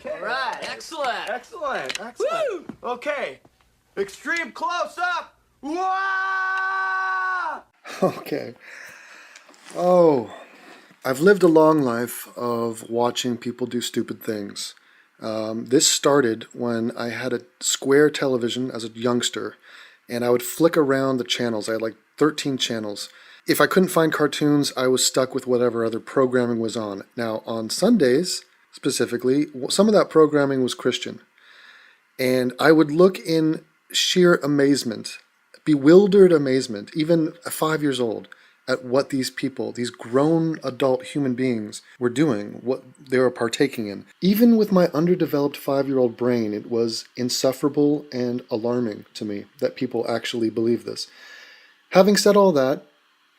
Okay. All right, excellent. Excellent. Woo! Okay. Extreme close up. Wah! Okay. Oh, I've lived a long life of watching people do stupid things. This started when I had a square television as a youngster, and I would flick around the channels. I had like 13 channels. If I couldn't find cartoons, I was stuck with whatever other programming was on. Now, on Sundays, specifically, some of that programming was Christian. And I would look in sheer amazement, bewildered amazement, even at 5 years old, at what these people, these grown adult human beings, were doing, what they were partaking in. Even with my underdeveloped 5-year-old brain, it was insufferable and alarming to me that people actually believe this. Having said all that,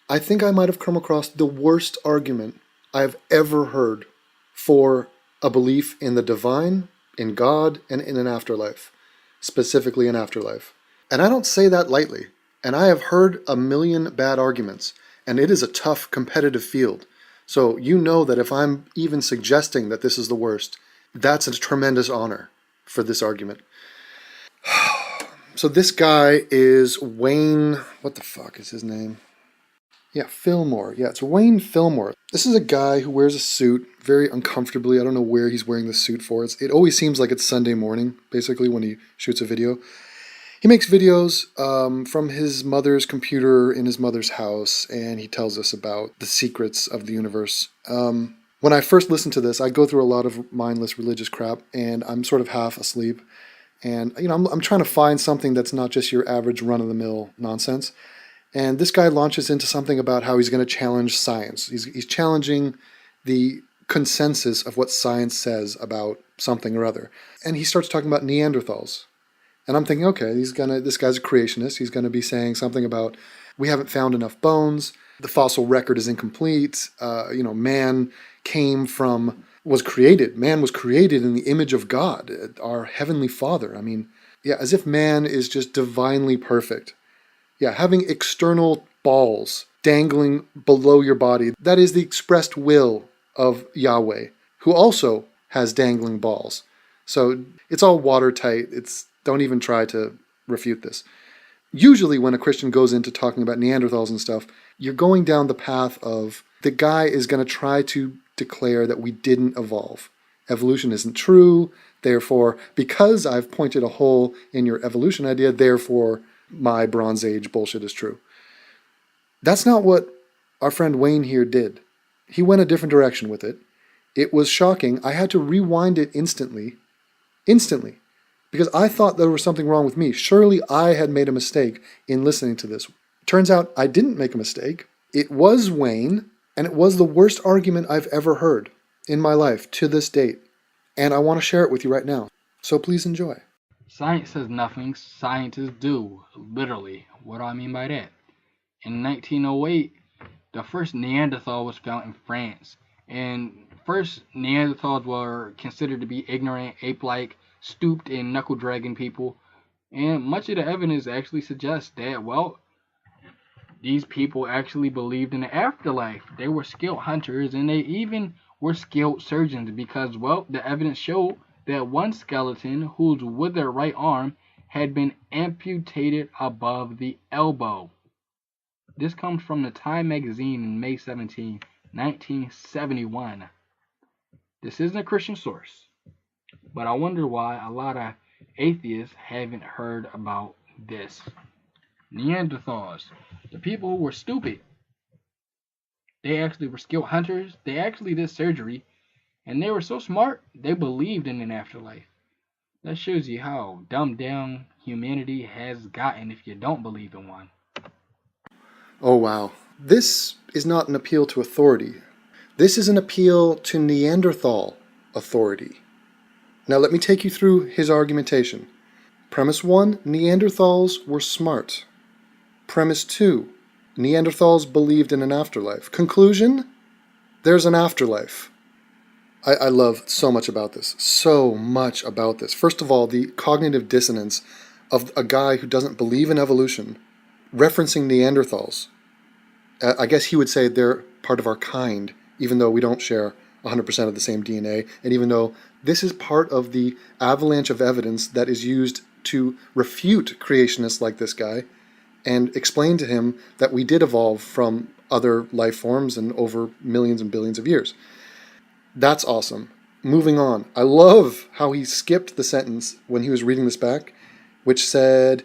I think I might have come across the worst argument I've ever heard for a belief in the divine, in God, and in an afterlife, specifically an afterlife. And I don't say that lightly. And I have heard a million bad arguments, and it is a tough, competitive field. So you know that if I'm even suggesting that this is the worst, that's a tremendous honor for this argument. So this guy is Wayne, what the fuck is his name? Yeah, Fillmore. Yeah, it's Wayne Fillmore. This is a guy who wears a suit very uncomfortably. I don't know where he's wearing the suit for. It always seems like it's Sunday morning, basically, when he shoots a video. He makes videos from his mother's computer in his mother's house, and he tells us about the secrets of the universe. When I first listened to this, I go through a lot of mindless religious crap, and I'm sort of half asleep. And, you know, I'm trying to find something that's not just your average run-of-the-mill nonsense. And this guy launches into something about how he's going to challenge science. He's challenging the consensus of what science says about something or other. And he starts talking about Neanderthals. And I'm thinking, okay, this guy's a creationist. He's going to be saying something about we haven't found enough bones. The fossil record is incomplete. Man was created. Man was created in the image of God, our heavenly Father. I mean, yeah, as if man is just divinely perfect. Yeah, having external balls dangling below your body, that is the expressed will of Yahweh, who also has dangling balls. So it's all watertight. Don't even try to refute this. Usually when a Christian goes into talking about Neanderthals and stuff, you're going down the path of the guy is going to try to declare that we didn't evolve. Evolution isn't true, therefore, because I've pointed a hole in your evolution idea, therefore my Bronze Age bullshit is true. That's not what our friend Wayne here did. He went a different direction with it. It was shocking. I had to rewind it instantly, because I thought there was something wrong with me. Surely I had made a mistake in listening to this. Turns out I didn't make a mistake. It was Wayne, and it was the worst argument I've ever heard in my life to this date. And I want to share it with you right now. So please enjoy. Science says nothing, scientists do, literally. What do I mean by that? In 1908, the first Neanderthal was found in France. And first, Neanderthals were considered to be ignorant, ape-like, stooped and knuckle-dragging people. And much of the evidence actually suggests that, well, these people actually believed in the afterlife. They were skilled hunters, and they even were skilled surgeons because, well, the evidence showed that one skeleton, whose withered right arm had been amputated above the elbow. This comes from the Time magazine in May 17, 1971. This isn't a Christian source, but I wonder why a lot of atheists haven't heard about this. Neanderthals, the people who were stupid, they actually were skilled hunters, they actually did surgery, and they were so smart, they believed in an afterlife. That shows you how dumbed down humanity has gotten if you don't believe in one. Oh wow. This is not an appeal to authority. This is an appeal to Neanderthal authority. Now let me take you through his argumentation. Premise 1, Neanderthals were smart. Premise 2, Neanderthals believed in an afterlife. Conclusion, there's an afterlife. I love so much about this. So much about this. First of all, the cognitive dissonance of a guy who doesn't believe in evolution referencing Neanderthals. I guess he would say they're part of our kind, even though we don't share 100% of the same DNA, and even though this is part of the avalanche of evidence that is used to refute creationists like this guy and explain to him that we did evolve from other life forms and over millions and billions of years. That's awesome. Moving on. I love how he skipped the sentence when he was reading this back, which said,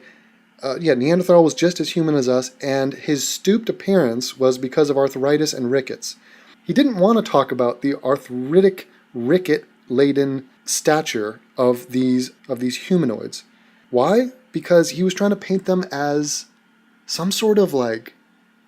Neanderthal was just as human as us, and his stooped appearance was because of arthritis and rickets. He didn't want to talk about the arthritic, ricket-laden stature of these humanoids. Why? Because he was trying to paint them as some sort of like,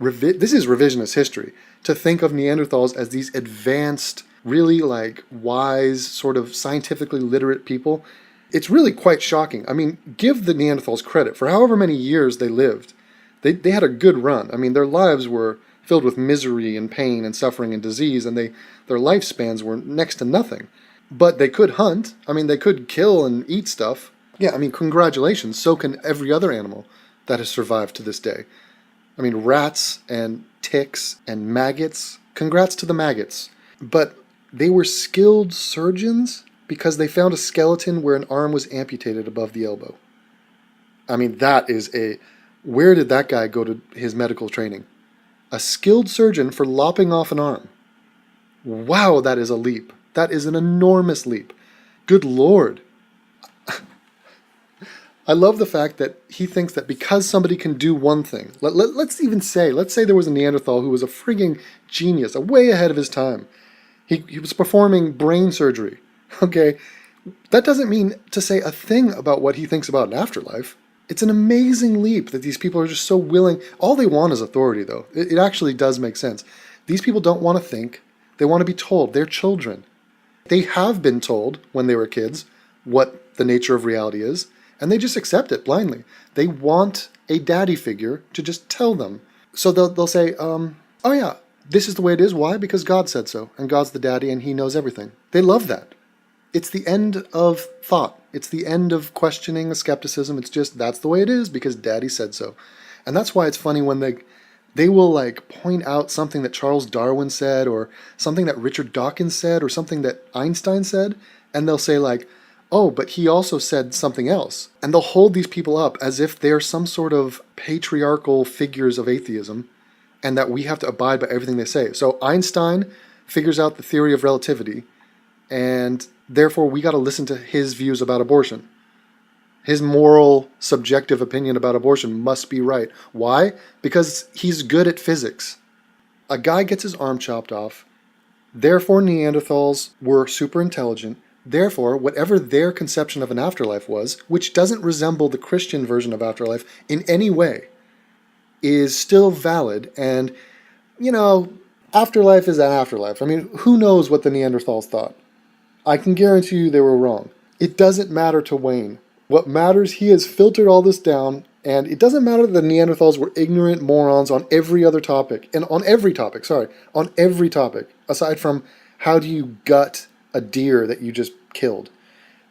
this is revisionist history, to think of Neanderthals as these advanced, really like wise, sort of scientifically literate people. It's really quite shocking. I mean, give the Neanderthals credit for however many years they lived. They had a good run. I mean, their lives were filled with misery and pain and suffering and disease, and their lifespans were next to nothing. But they could hunt. I mean, they could kill and eat stuff. Yeah, I mean, congratulations. So can every other animal that has survived to this day. I mean, rats and ticks and maggots. Congrats to the maggots. But they were skilled surgeons because they found a skeleton where an arm was amputated above the elbow. I mean, where did that guy go to his medical training? A skilled surgeon for lopping off an arm. Wow, that is a leap. That is an enormous leap. Good Lord. I love the fact that he thinks that because somebody can do one thing, let's say there was a Neanderthal who was a frigging genius, way ahead of his time. He was performing brain surgery. Okay, that doesn't mean to say a thing about what he thinks about an afterlife. It's an amazing leap that these people are just so willing. All they want is authority, though. It actually does make sense. These people don't want to think. They want to be told. They're children. They have been told when they were kids what the nature of reality is, and they just accept it blindly. They want a daddy figure to just tell them. So they'll say, oh yeah, this is the way it is. Why? Because God said so, and God's the daddy, and he knows everything. They love that. It's the end of thought. It's the end of questioning the skepticism. It's just, that's the way it is because daddy said so. And that's why it's funny when they will like point out something that Charles Darwin said or something that Richard Dawkins said or something that Einstein said, and they'll say like, oh, but he also said something else. And they'll hold these people up as if they're some sort of patriarchal figures of atheism and that we have to abide by everything they say. So Einstein figures out the theory of relativity, and therefore we got to listen to his views about abortion. His moral, subjective opinion about abortion must be right. Why? Because he's good at physics. A guy gets his arm chopped off. Therefore, Neanderthals were super intelligent. Therefore, whatever their conception of an afterlife was, which doesn't resemble the Christian version of afterlife in any way, is still valid. And, afterlife is an afterlife. I mean, who knows what the Neanderthals thought? I can guarantee you they were wrong. It doesn't matter to Wayne. What matters, he has filtered all this down, and it doesn't matter that the Neanderthals were ignorant morons on every other topic, on every topic, aside from how do you gut a deer that you just killed.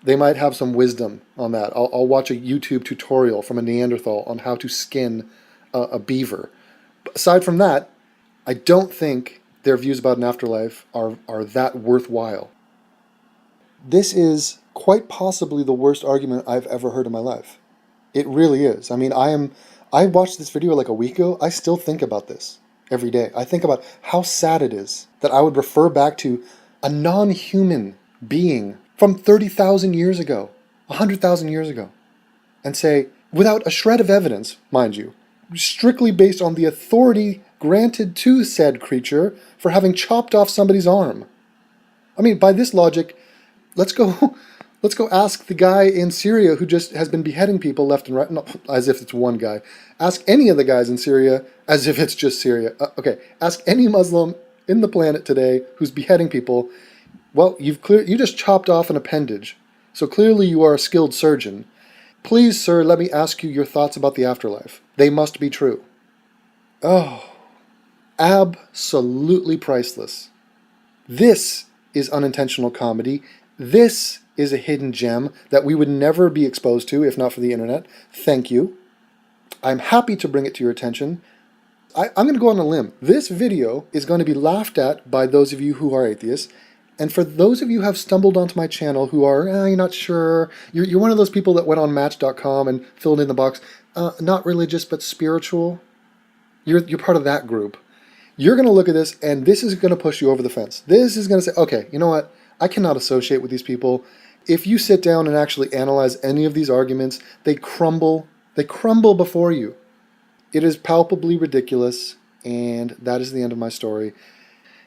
They might have some wisdom on that. I'll watch a YouTube tutorial from a Neanderthal on how to skin a beaver. But aside from that, I don't think their views about an afterlife are that worthwhile. This is quite possibly the worst argument I've ever heard in my life. It really is. I mean, I watched this video like a week ago. I still think about this every day. I think about how sad it is that I would refer back to a non-human being from 30,000 years ago, 100,000 years ago, and say, without a shred of evidence, mind you, strictly based on the authority granted to said creature for having chopped off somebody's arm. I mean, by this logic, let's go ask the guy in Syria who just has been beheading people left and right, no, as if it's one guy. Ask any of the guys in Syria as if it's just Syria. Ask any Muslim in the planet today who's beheading people. Well, you just chopped off an appendage, so clearly you are a skilled surgeon. Please, sir, let me ask you your thoughts about the afterlife. They must be true. Oh, absolutely priceless. This is unintentional comedy. This is a hidden gem that we would never be exposed to if not for the internet. Thank you. I'm happy to bring it to your attention. I'm going to go on a limb. This video is going to be laughed at by those of you who are atheists, And for those of you who have stumbled onto my channel who are, you're not sure, you're one of those people that went on Match.com and filled in the box, not religious but spiritual, you're part of that group. You're going to look at this and this is going to push you over the fence. This is going to say, okay, you know what? I cannot associate with these people. If you sit down and actually analyze any of these arguments, they crumble before you. It is palpably ridiculous, and that is the end of my story.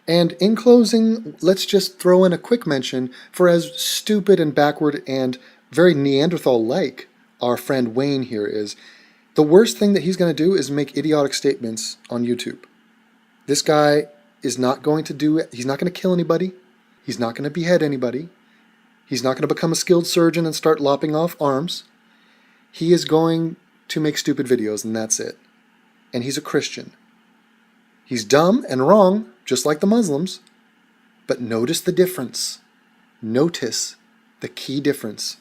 And in closing, let's just throw in a quick mention for as stupid and backward and very Neanderthal-like our friend Wayne here is. The worst thing that he's going to do is make idiotic statements on YouTube. This guy is not going to do it. He's not going to kill anybody. He's not going to behead anybody. He's not going to become a skilled surgeon and start lopping off arms. He is going to make stupid videos, and that's it. And he's a Christian. He's dumb and wrong, just like the Muslims. But notice the difference. Notice the key difference.